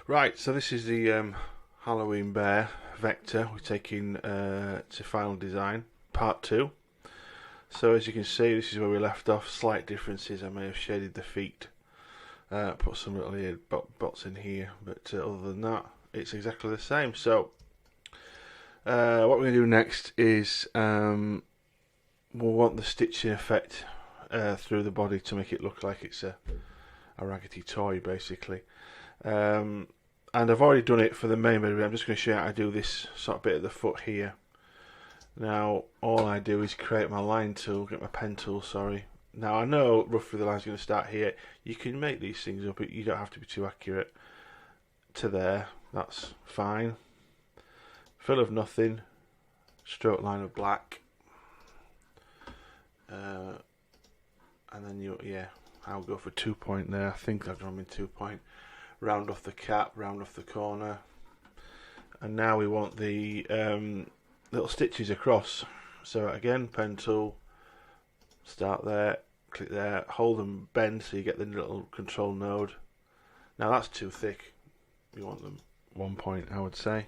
Right, so this is the Halloween bear vector we're taking to final design, part 2. So as you can see, this is where we left off. Slight differences. I may have shaded the feet, put some little ear bots in here, but other than that, it's exactly the same. So what we're going to do next is we'll want the stitching effect through the body to make it look like it's a raggedy toy, basically. And I've already done it for the main bit. I'm just going to show you how to do this sort of bit at the foot here. Now, all I do is create my line tool, get my pen tool, sorry. Now, I know roughly the line's going to start here. You can make these things up, you don't have to be too accurate. To there, that's fine. Fill of nothing, stroke line of black. And then I'll go for 2 point there. I think I've drawn in 2 point. Round off the cap, round off the corner, and now we want the little stitches across. So again, pen tool, start there, click there, hold and bend so you get the little control node. Now that's too thick, you want them 1 point, I would say.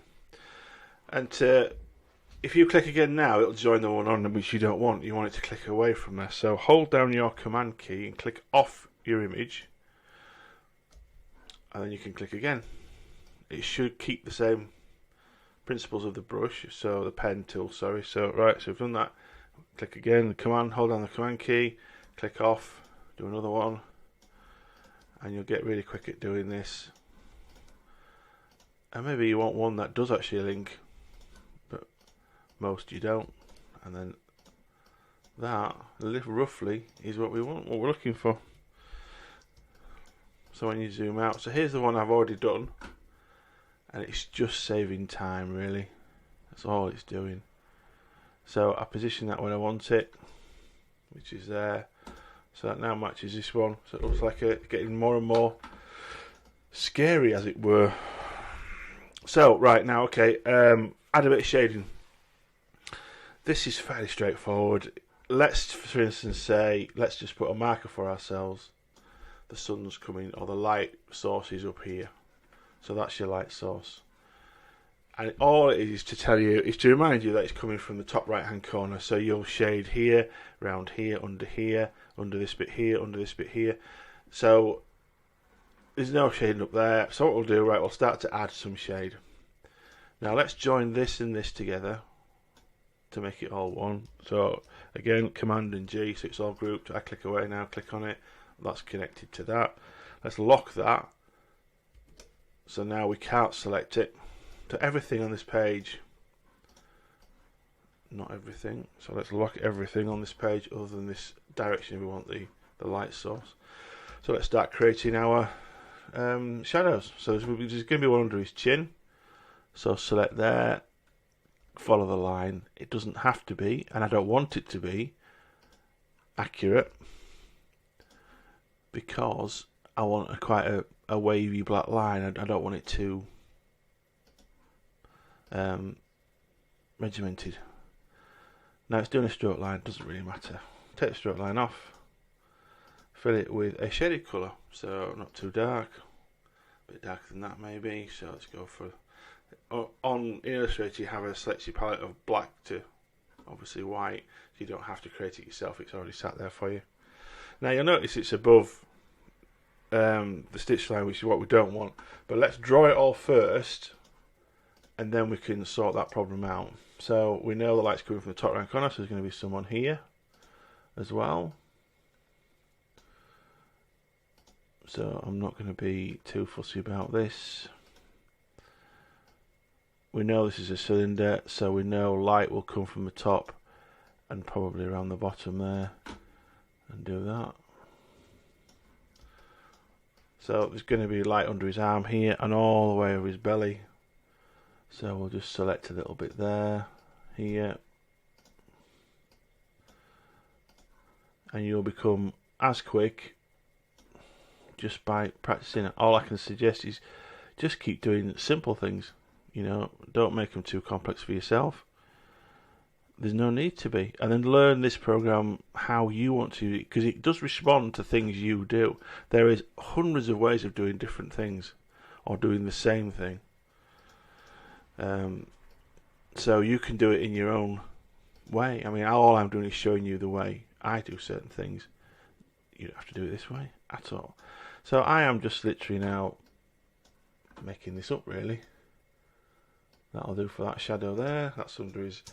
And if you click again now, it'll join the one on which you don't want. You want it to click away from there. So hold down your command key and click off your image, and then you can click again. It should keep the same principles of the brush, so the pen tool, sorry. So we've done that. Click again, the command, hold down the command key, click off, do another one, and you'll get really quick at doing this. And maybe you want one that does actually link, but most you don't. And then that, roughly, is what we want, what we're looking for. So when you zoom out, so here's the one I've already done, and it's just saving time, really. That's all it's doing. So I position that when I want it, which is there. So that now matches this one. So it looks like it's getting more and more scary, as it were. So right now, okay, add a bit of shading. This is fairly straightforward. Let's, for instance, say, let's just put a marker for ourselves. The sun's coming, or the light source is up here. So that's your light source. And all it is to tell you, is to remind you that it's coming from the top right hand corner. So you'll shade here, round here, under this bit here, under this bit here. So there's no shading up there. So what we'll do, right, we'll start to add some shade. Now let's join this and this together to make it all one. So again, Command and G, so it's all grouped. I click away now, click on it. That's connected to that. Let's lock that. So now we can't select it. So everything on this page, not everything. So let's lock everything on this page other than this direction we want the light source. So let's start creating our shadows. So there's going to be one under his chin. So select there, follow the line. It doesn't have to be, and I don't want it to be accurate, because I want quite a wavy black line. I don't want it too regimented. Now it's doing a stroke line, doesn't really matter. Take the stroke line off, fill it with a shaded colour, so not too dark, a bit darker than that maybe. So let's go for, on Illustrator you have a selected palette of black to obviously white, so you don't have to create it yourself, it's already sat there for you. Now you'll notice it's above the stitch line, which is what we don't want, but let's draw it all first and then we can sort that problem out. So we know the light's coming from the top right corner, so there's going to be someone here as well. So I'm not going to be too fussy about this. We know this is a cylinder, so we know light will come from the top and probably around the bottom there, and do that. So there's going to be light under his arm here and all the way over his belly. So we'll just select a little bit there, here, and you'll become as quick just by practicing it. All I can suggest is just keep doing simple things. You know, don't make them too complex for yourself. There's no need to be. And then learn this program how you want to, because it does respond to things you do. There is hundreds of ways of doing different things. or doing the same thing. So you can do it in your own way. I mean, all I'm doing is showing you the way I do certain things. You don't have to do it this way at all. So I am just literally now making this up, really. That'll do for that shadow there. That's under his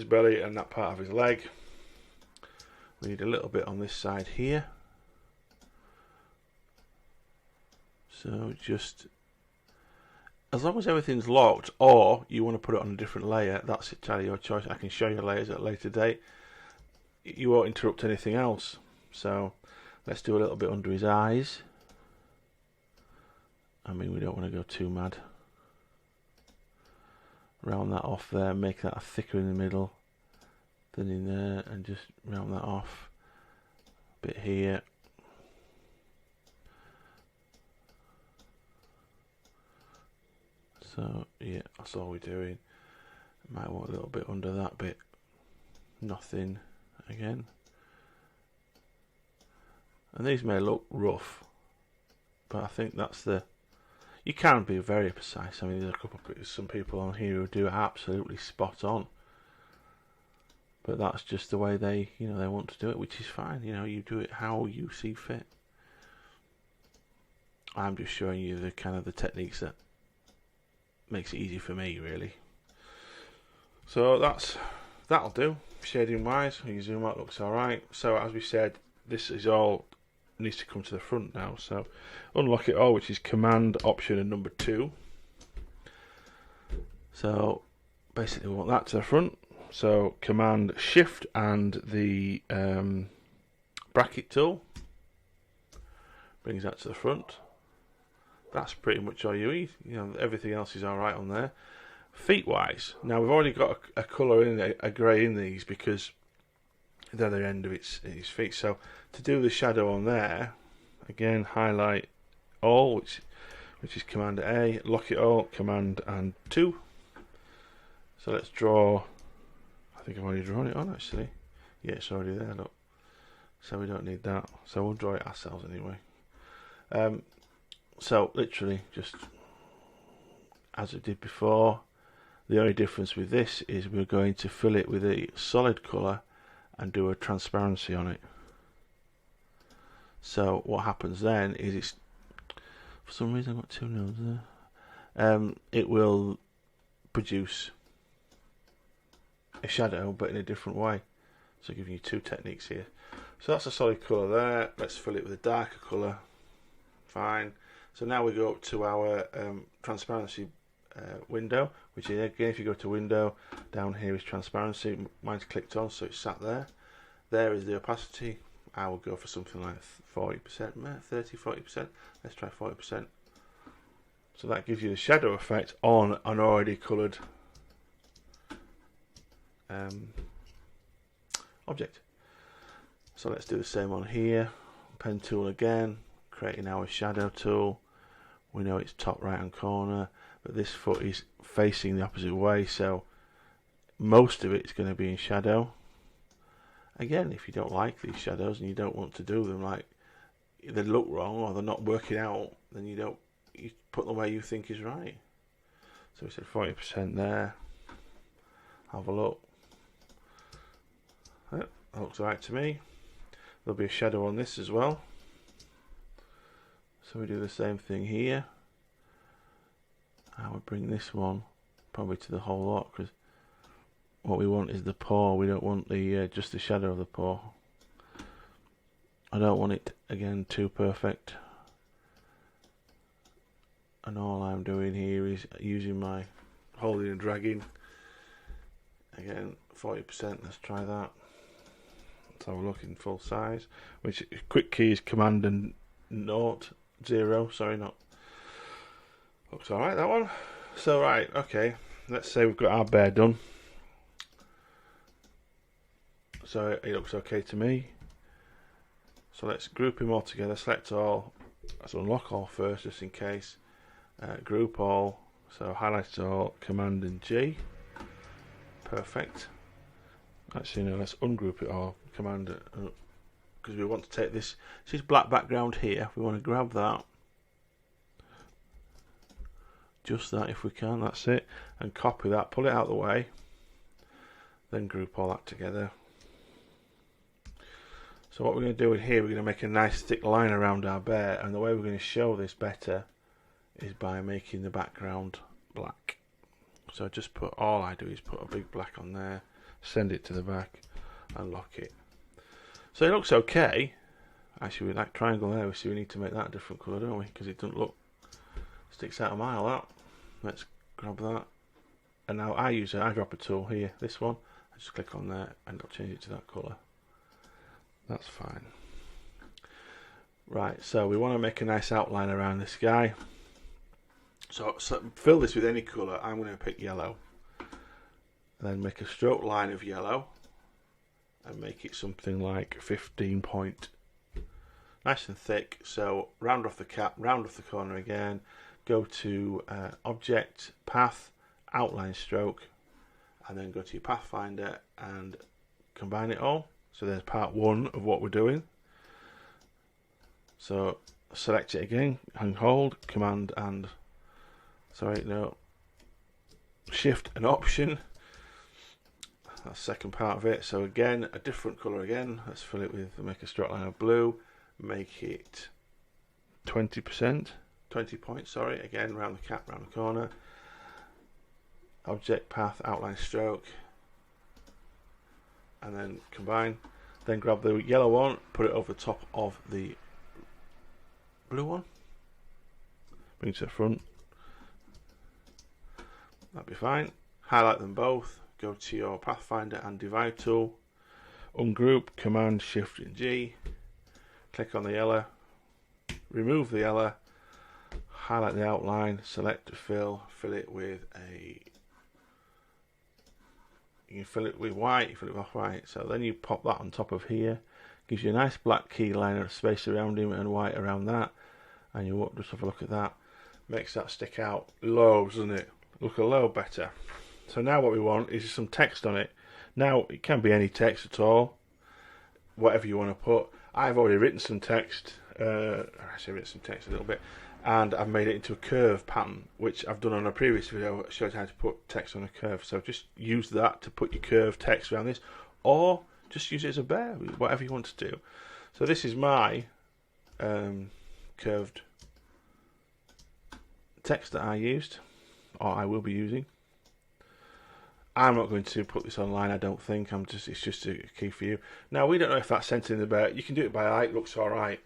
belly and that part of his leg. We need a little bit on this side here. So just, as long as everything's locked, or you want to put it on a different layer, that's entirely your choice. I can show you layers at a later date. You won't interrupt anything else. So let's do a little bit under his eyes. I mean, we don't want to go too mad. Round that off there, make that thicker in the middle than in there, and just round that off a bit here. So yeah, that's all we're doing. Might want a little bit under that bit. Nothing again. And these may look rough, but I think that's the. You can be very precise. I mean, there's some people on here who do it absolutely spot on. But that's just the way they want to do it, which is fine. You do it how you see fit. I'm just showing you the kind of the techniques that makes it easy for me, really. So that'll do. Shading wise, you zoom out, looks alright. So as we said, this is all needs to come to the front now. So unlock it all, which is Command, Option, and number 2. So basically we want that to the front. So Command, Shift, and the bracket tool brings that to the front. That's pretty much all you need. Everything else is alright on there. Feet wise, now we've already got a colour in there, a grey in these, because they're the end of his feet. So to do the shadow on there, again, highlight all, which is Command A, lock it all, Command and 2. So let's draw. I think I've already drawn it on, actually. Yeah, it's already there, look. So we don't need that. So we'll draw it ourselves anyway. So literally just as it did before. The only difference with this is we're going to fill it with a solid colour and do a transparency on it. So what happens then is it's, for some reason I've got 2 nodes there. It will produce a shadow but in a different way. So giving you 2 techniques here. So that's a solid colour there. Let's fill it with a darker colour. Fine. So now we go up to our transparency window, which is, again, if you go to window, down here is transparency. Mine's clicked on, so it's sat there. There is the opacity. I will go for something like 40%, 30-40%. Let's try 40%. So that gives you the shadow effect on an already coloured object. So let's do the same on here. Pen tool again, creating our shadow tool. We know it's top right hand corner, but this foot is facing the opposite way, so most of it's going to be in shadow. Again, if you don't like these shadows and you don't want to do them, like they look wrong or they're not working out, then you put them where you think is right. So we said 40% there. Have a look. That looks alright to me. There'll be a shadow on this as well. So we do the same thing here. I would bring this one probably to the whole lot, because what we want is the paw. We don't want the just the shadow of the paw. I don't want it, again, too perfect. And all I'm doing here is using my holding and dragging. Again, 40%, let's try that. Let's have a look in full size. Which quick key is Command and 0, sorry, not. Looks alright, that one. So right, okay, let's say we've got our bear done. So it looks okay to me. So let's group him all together, select all. Let's unlock all first, just in case. Group all, so highlight all, Command and G. Perfect. Actually, no, let's ungroup it all, Command, because we want to take this black background here. We want to grab that just that if we can, that's it, and copy that, pull it out of the way, then group all that together. So what we're going to do in here, we're going to make a nice thick line around our bear, and the way we're going to show this better is by making the background black. So just put, all I do is put a big black on there, send it to the back and lock it. So it looks okay. Actually, with that triangle there, we see we need to make that a different colour, don't we? Because it doesn't look, sticks out a mile out. Let's grab that. And now I use an eyedropper tool here, this one. I just click on there and I'll change it to that colour. That's fine. Right, so we want to make a nice outline around this guy. So fill this with any colour. I'm going to pick yellow. And then make a stroke line of yellow. And make it something like 15 point. Nice and thick. So round off the cap, round off the corner again. Go to Object, Path, Outline Stroke. And then go to your Pathfinder and combine it all. So there's part one of what we're doing. So select it again and hold, Command and, sorry, no, Shift and Option. That's the second part of it. So again, a different colour again. Let's fill it with, make a stroke line of blue. Make it 20%, 20 points, sorry. Again, round the cap, round the corner. Object, Path, Outline Stroke. And then combine, then grab the yellow one, put it over the top of the blue one, bring it to the front, that'd be fine. Highlight them both, go to your Pathfinder and Divide tool, ungroup, Command Shift and G, click on the yellow, remove the yellow, highlight the outline, select to fill it with a, you can fill it with white, you fill it with off-white. So then you pop that on top of here. Gives you a nice black key line of space around him and white around that. And you just have a look at that. Makes that stick out loads, doesn't it? Look a load better. So now what we want is some text on it. Now it can be any text at all. Whatever you want to put. I've already written some text. Actually written some text a little bit. And I've made it into a curve pattern, which I've done on a previous video. It shows how to put text on a curve. So just use that to put your curved text around this, or just use it as a bear, whatever you want to do. So this is my curved text that I used, or I will be using. I'm not going to put this online, I don't think. It's just a key for you. Now we don't know if that's centered in the bear. You can do it by eye. It looks all right.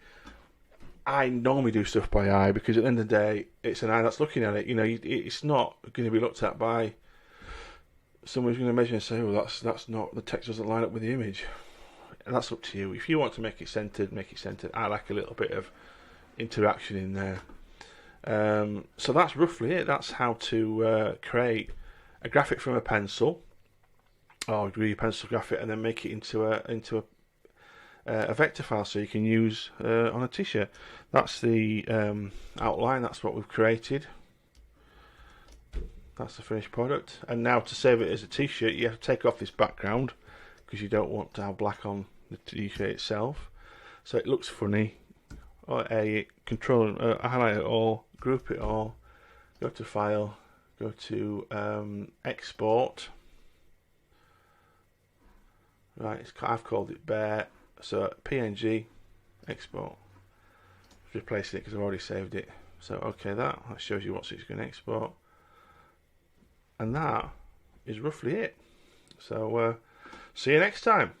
I normally do stuff by eye because at the end of the day, it's an eye that's looking at it. You know, it's not going to be looked at by someone who's going to measure and say, "Oh, that's not, the text doesn't line up with the image." And that's up to you. If you want to make it centered, make it centered. I like a little bit of interaction in there. So that's roughly it. That's how to create a graphic from a pencil, or do your pencil graphic and then make it into a vector file so you can use on a t-shirt. That's the outline, that's what we've created. That's the finished product. And now to save it as a t-shirt, you have to take off this background because you don't want to have black on the t-shirt itself. So it looks funny. Or highlight it all, group it all, go to File, go to Export. Right, I've called it Bear. So PNG, export. Replacing it because I've already saved it. So okay, that shows you what it's going to export. And that is roughly it. So see you next time.